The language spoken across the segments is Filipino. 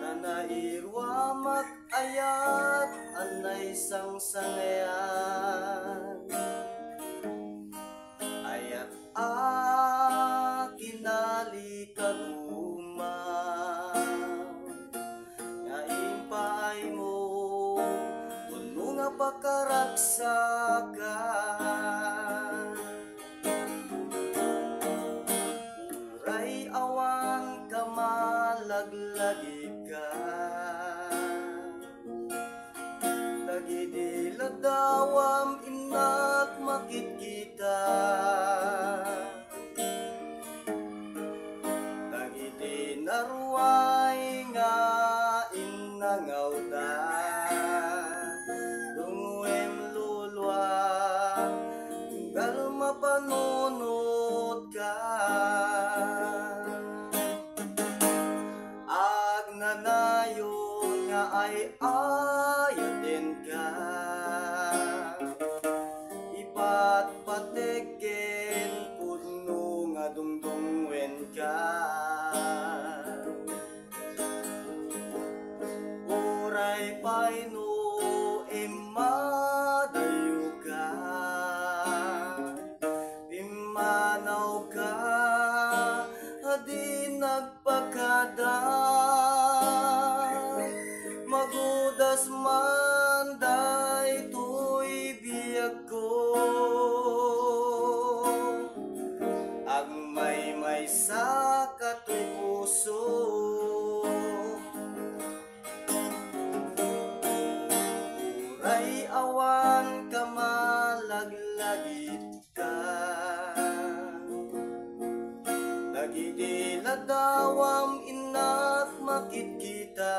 Tanairwamak ayat anay sangsangayan ayat kinali kaguma ngaimpai mo kuno nga pakaraksakan uray awang kamalaglagi ka tagidilagdawam inak makit kita tagidinaruay nga inangaw da dunguem lulwa tunggal mapanunod ka agnanayon nga ay ayatin ka ipatpateken puno nga dungdungwen ka uray paino imadayo ka imanaw ka adi nagpakada magudas man day tuy biyag ko agmay sa katoy puso uray awan kamalaglagit ka nagidiladawam inak makit kita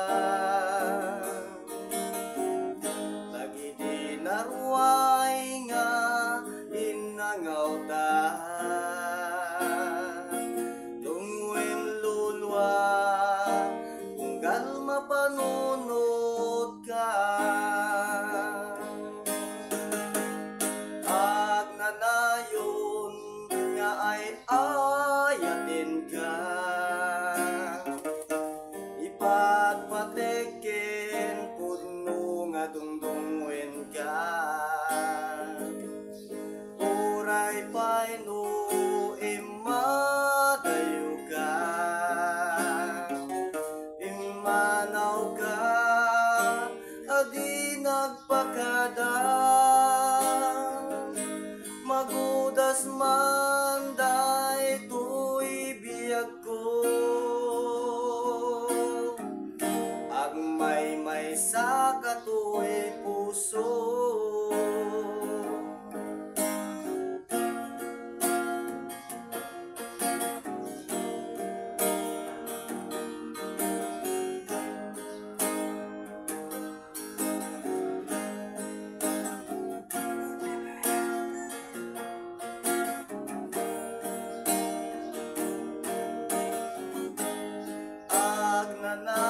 nagidinaruay nga inangaw ta tungwem lulwa tunggal mapanunod ka agnanayon nga ay ayatin ka ipatpateken puno nga dungdungwen ka uray paino imadayo ka imanaw ka adi nagpakada magudas man day tuy biyag ko agmay sa katoy puso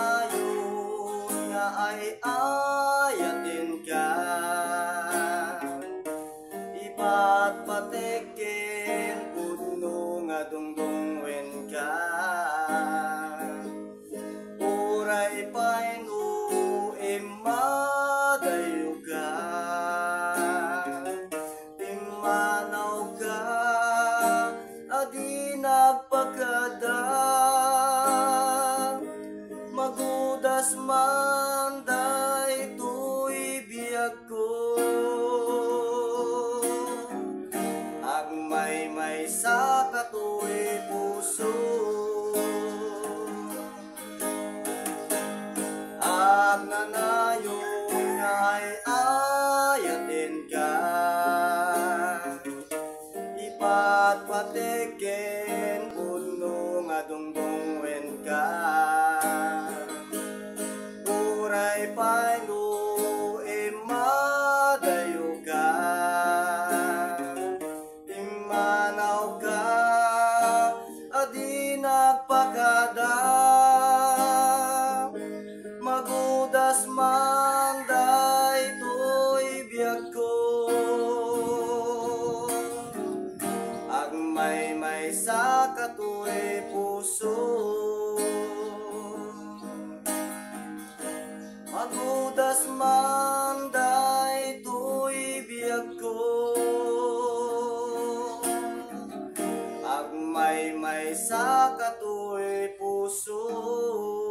agnanayon nga ay ayatin ka ipatpateken puno nga dungdungwen ka uray paino imadayo ka imanaw ka adi nagpakada magudas man day tuy biyag ko agmay sa katoy puso agnanayon nga ay ayatin ka ipatpateken puno nga dungdungwen ka uray paino imadayo ka imanaw ka adi nagpakada magudas man day tuy biyag ko agmay may sa katoy puso. Magudas man daytoy biyag ko, agmay may sa katoy puso.